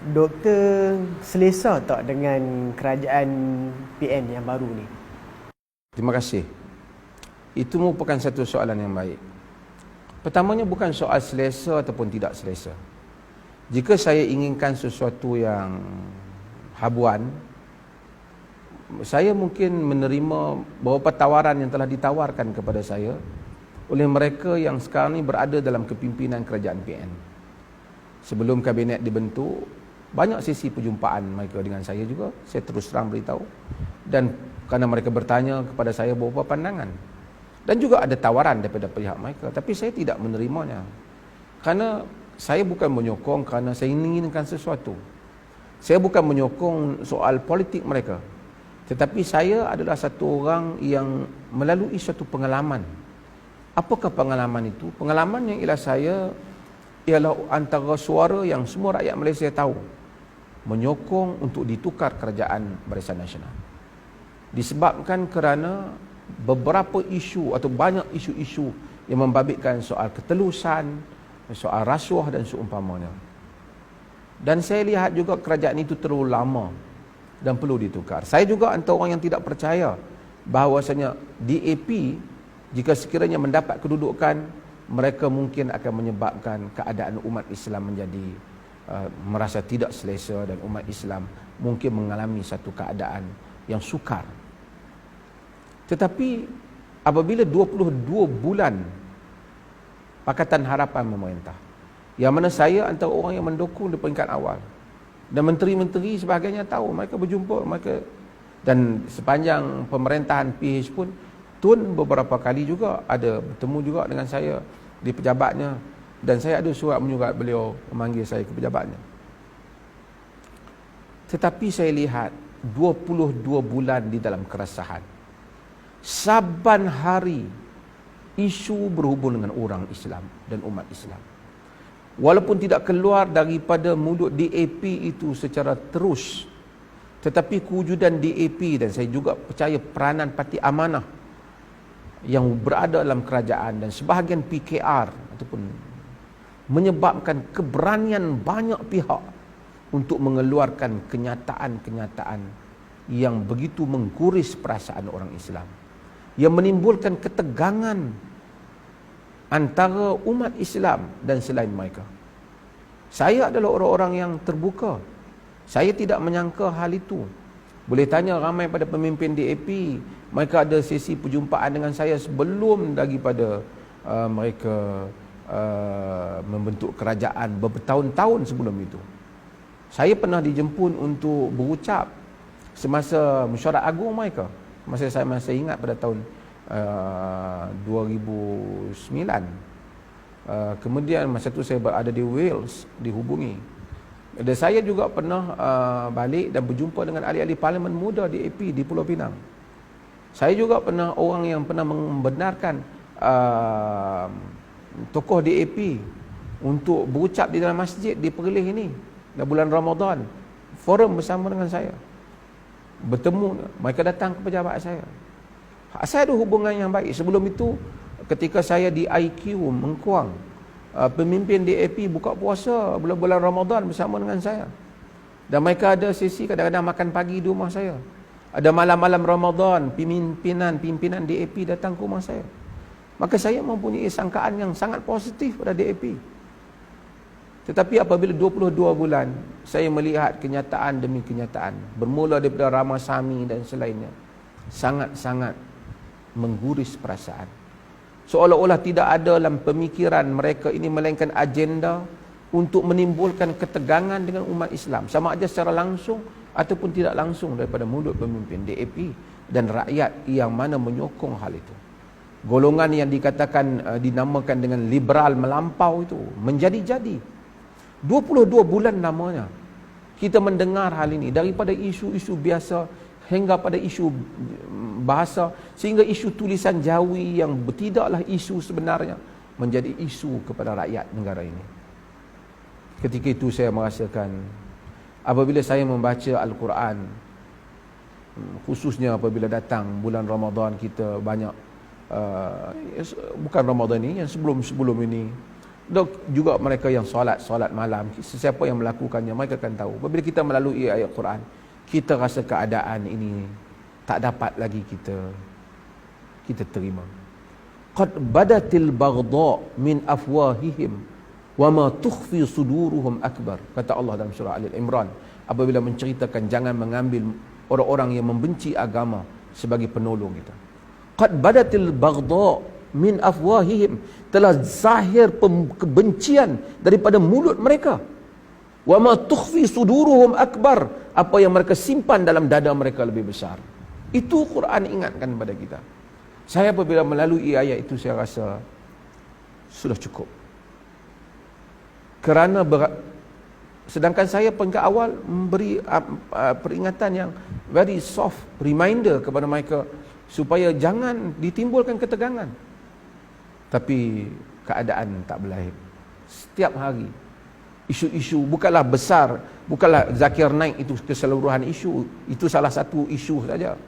Doktor selesa tak dengan kerajaan PN yang baru ni? Terima kasih. Itu merupakan satu soalan yang baik. Pertamanya bukan soal selesa ataupun tidak selesa. Jika saya inginkan sesuatu yang habuan, saya mungkin menerima beberapa tawaran yang telah ditawarkan kepada saya oleh mereka yang sekarang ini berada dalam kepimpinan kerajaan PN. Sebelum kabinet dibentuk, banyak sesi perjumpaan mereka dengan saya juga. Saya terus terang beritahu. Dan kerana mereka bertanya kepada saya beberapa pandangan. Dan juga ada tawaran daripada pihak mereka. Tapi saya tidak menerimanya. Kerana saya bukan menyokong kerana saya inginkan sesuatu. Saya bukan menyokong soal politik mereka. Tetapi saya adalah satu orang yang melalui satu pengalaman. Apakah pengalaman itu? Pengalaman yang ialah antara suara yang semua rakyat Malaysia tahu, menyokong untuk ditukar kerajaan Barisan Nasional. Disebabkan kerana beberapa isu atau banyak isu-isu yang membabitkan soal ketelusan, soal rasuah dan seumpamanya. Dan saya lihat juga kerajaan itu terlalu lama dan perlu ditukar. Saya juga antara orang yang tidak percaya bahawasanya DAP jika sekiranya mendapat kedudukan, mereka mungkin akan menyebabkan keadaan umat Islam menjadi merasa tidak selesa dan umat Islam mungkin mengalami satu keadaan yang sukar. Tetapi apabila 22 bulan Pakatan Harapan memerintah, yang mana saya antara orang yang mendukung di peringkat awal, dan menteri-menteri sebagainya tahu, mereka berjumpa, dan sepanjang pemerintahan PH pun Tun beberapa kali juga ada bertemu juga dengan saya di pejabatnya, dan saya ada surat menyurat beliau memanggil saya ke pejabatnya. Tetapi saya lihat 22 bulan di dalam keresahan. Saban hari isu berhubung dengan orang Islam dan umat Islam. Walaupun tidak keluar daripada mulut DAP itu secara terus, tetapi kewujudan DAP, dan saya juga percaya peranan Parti Amanah yang berada dalam kerajaan dan sebahagian PKR ataupun menyebabkan keberanian banyak pihak untuk mengeluarkan kenyataan-kenyataan yang begitu mengguris perasaan orang Islam, yang menimbulkan ketegangan antara umat Islam dan selain mereka. Saya adalah orang-orang yang terbuka. Saya tidak menyangka hal itu. Boleh tanya ramai pada pemimpin DAP, mereka ada sesi perjumpaan dengan saya sebelum daripada mereka membentuk kerajaan bertahun-tahun sebelum itu. Saya pernah dijemput untuk berucap semasa mesyuarat agung mereka. Saya masih ingat pada tahun 2009. Kemudian masa itu saya berada di Wales, dihubungi. Dan saya juga pernah balik dan berjumpa dengan ahli-ahli parlimen muda DAP di Pulau Pinang. Saya juga pernah orang yang pernah membenarkan tokoh DAP untuk berucap di dalam masjid di Perlis ini dalam bulan Ramadan. Forum bersama dengan saya. Bertemu, mereka datang ke pejabat saya. Saya ada hubungan yang baik. Sebelum itu, ketika saya di IQ Mengkuang, pemimpin DAP buka puasa bulan-bulan Ramadan bersama dengan saya. Dan mereka ada sesi kadang-kadang makan pagi di rumah saya. Ada malam-malam Ramadan, pimpinan DAP datang ke rumah saya. Maka saya mempunyai sangkaan yang sangat positif pada DAP. Tetapi apabila 22 bulan, saya melihat kenyataan demi kenyataan, bermula daripada Ramasamy dan selainnya, sangat-sangat mengguris perasaan. Seolah-olah tidak ada dalam pemikiran mereka ini melainkan agenda untuk menimbulkan ketegangan dengan umat Islam, sama ada secara langsung ataupun tidak langsung daripada mulut pemimpin DAP dan rakyat yang mana menyokong hal itu. Golongan yang dikatakan dinamakan dengan liberal melampau itu menjadi-jadi. 22 bulan namanya kita mendengar hal ini, daripada isu-isu biasa hingga pada isu bahasa, sehingga isu tulisan Jawi yang tidaklah isu sebenarnya menjadi isu kepada rakyat negara ini. Ketika itu saya merasakan apabila saya membaca Al-Quran, khususnya apabila datang bulan Ramadan, kita banyak bukan Ramadan ini, yang sebelum-sebelum ini Juga mereka yang solat malam, sesiapa yang melakukannya mereka akan tahu. Apabila kita melalui ayat Quran, kita rasa keadaan ini tak dapat lagi kita terima. Qad badatil baghdha min afwahihim wa ma tukhfi suduruhum akbar, kata Allah dalam surah Al-Imran apabila menceritakan jangan mengambil orang-orang yang membenci agama sebagai penolong kita. Qad badatil baghdha min afwahihim, telah zahir kebencian daripada mulut mereka. Wa ma tukhfi suduruhum akbar, apa yang mereka simpan dalam dada mereka lebih besar. Itu Quran ingatkan kepada kita. Saya apabila melalui ayat itu saya rasa sudah cukup. Kerana sedangkan saya peringkat awal memberi peringatan yang very soft reminder kepada mereka supaya jangan ditimbulkan ketegangan. Tapi keadaan tak berlain. Setiap hari isu-isu bukanlah besar, bukanlah Zakir Naik itu keseluruhan isu, itu salah satu isu saja.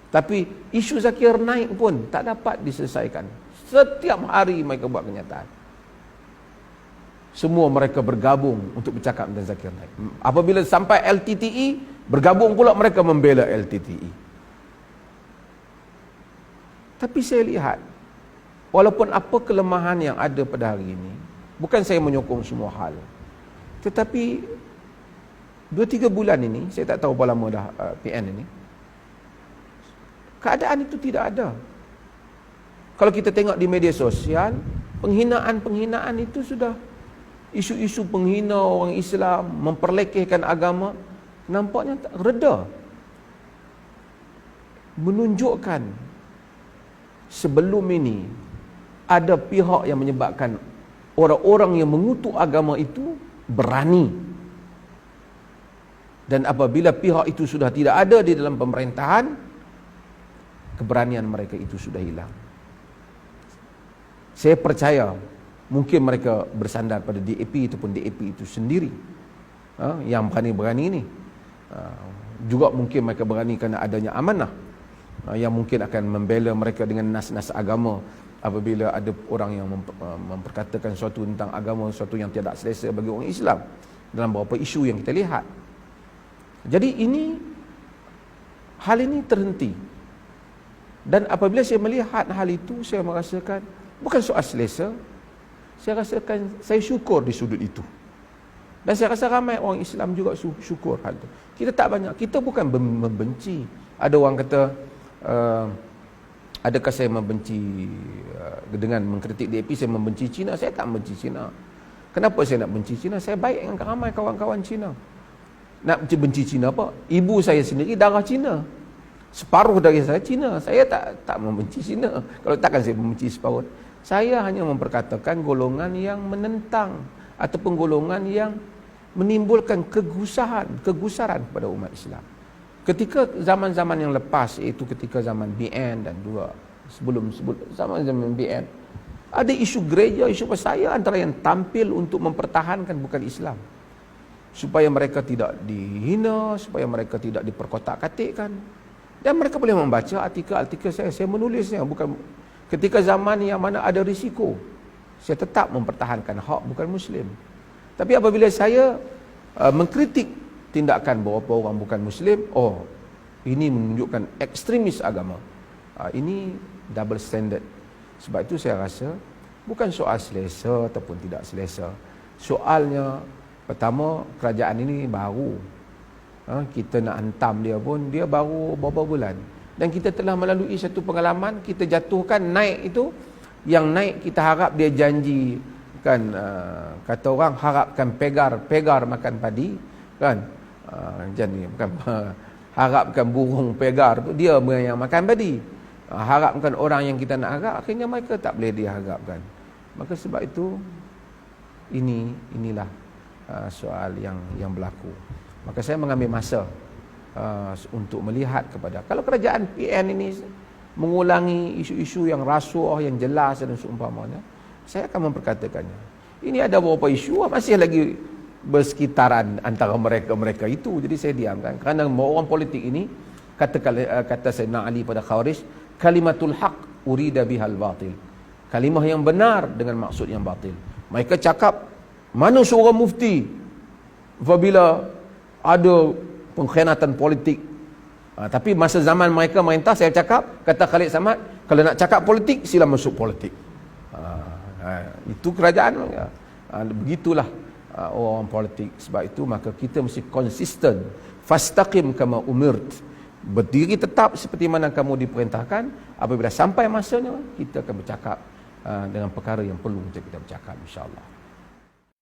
Tapi isu Zakir Naik pun tak dapat diselesaikan. Setiap hari mereka buat kenyataan. Semua mereka bergabung untuk bercakap tentang Zakir Naik. Apabila sampai LTTE, bergabung pula mereka membela LTTE. Tapi saya lihat, walaupun apa kelemahan yang ada pada hari ini, bukan saya menyokong semua hal, tetapi 2-3 bulan ini, saya tak tahu berapa lama dah PN ini, keadaan itu tidak ada. Kalau kita tengok di media sosial, penghinaan-penghinaan itu sudah, isu-isu penghina orang Islam, memperlekehkan agama, nampaknya reda. Menunjukkan sebelum ini ada pihak yang menyebabkan orang-orang yang mengutuk agama itu berani. Dan apabila pihak itu sudah tidak ada di dalam pemerintahan, keberanian mereka itu sudah hilang. Saya percaya mungkin mereka bersandar pada DAP ataupun DAP itu sendiri, yang berani-berani ini. Juga mungkin mereka berani kerana adanya amanah, yang mungkin akan membela mereka dengan nas-nas agama apabila ada orang yang memperkatakan sesuatu tentang agama, sesuatu yang tidak selesa bagi orang Islam dalam beberapa isu yang kita lihat. Jadi hal ini terhenti. Dan apabila saya melihat hal itu, saya merasakan bukan soal selesa, saya rasakan saya syukur di sudut itu. Dan saya rasa ramai orang Islam juga syukur hal itu. Kita tak banyak, kita bukan membenci. Ada orang kata, adakah saya membenci dengan mengkritik DAP, saya membenci Cina? Saya tak membenci Cina. Kenapa saya nak benci Cina? Saya baik dengan ramai kawan-kawan Cina. Nak benci Cina apa? Ibu saya sendiri darah Cina. Separuh dari saya Cina. Saya tak membenci Cina. Kalau takkan saya membenci separuh. Saya hanya memperkatakan golongan yang menentang ataupun golongan yang menimbulkan kegusaran kepada umat Islam. Ketika zaman-zaman yang lepas, iaitu ketika zaman BN dan juga sebelum zaman BN, ada isu gereja, isu saya antara yang tampil untuk mempertahankan bukan Islam, supaya mereka tidak dihina, supaya mereka tidak diperkotak-katikkan. Dan mereka boleh membaca artikel-artikel saya menulisnya. Bukan ketika zaman yang mana ada risiko, saya tetap mempertahankan hak bukan Muslim. Tapi apabila saya mengkritik tindakan beberapa orang bukan Muslim, ini menunjukkan ekstremis agama. Ini double standard. Sebab itu saya rasa bukan soal selesa ataupun tidak selesa. Soalnya, pertama, kerajaan ini baru. Kita nak hantam dia pun, dia baru beberapa bulan. Dan kita telah melalui satu pengalaman, kita jatuhkan naik itu, yang naik kita harap dia janji, kan, kata orang harapkan pegar makan padi, kan, jadi bukan harapkan burung pegar tu dia yang makan padi. Harapkan orang yang kita nak harap, akhirnya mereka tak boleh diharapkan. Maka sebab itu inilah soal yang berlaku. Maka saya mengambil masa untuk melihat kepada, kalau kerajaan PN ini mengulangi isu-isu yang rasuah, yang jelas dan seumpamanya, saya akan memperkatakannya. Ini ada beberapa isu masih lagi bersekitaran antara mereka itu. Jadi saya diamkan. Kerana orang politik ini, kata Sayyidina Ali pada Khawarij, kalimatul haq urida bihal batil. Kalimah yang benar dengan maksud yang batil. Mereka cakap, mana seorang mufti apabila ada pengkhianatan politik. Tapi masa zaman mereka merintah, saya cakap, kata Khalid Samad, kalau nak cakap politik, sila masuk politik. Itu kerajaan. Begitulah orang politik. Sebab itu maka kita mesti konsisten. Fastaqim kama umirt. Berdiri tetap seperti mana kamu diperintahkan. Apabila sampai masanya, kita akan bercakap dengan perkara yang perlu untuk kita bercakap, insya-Allah.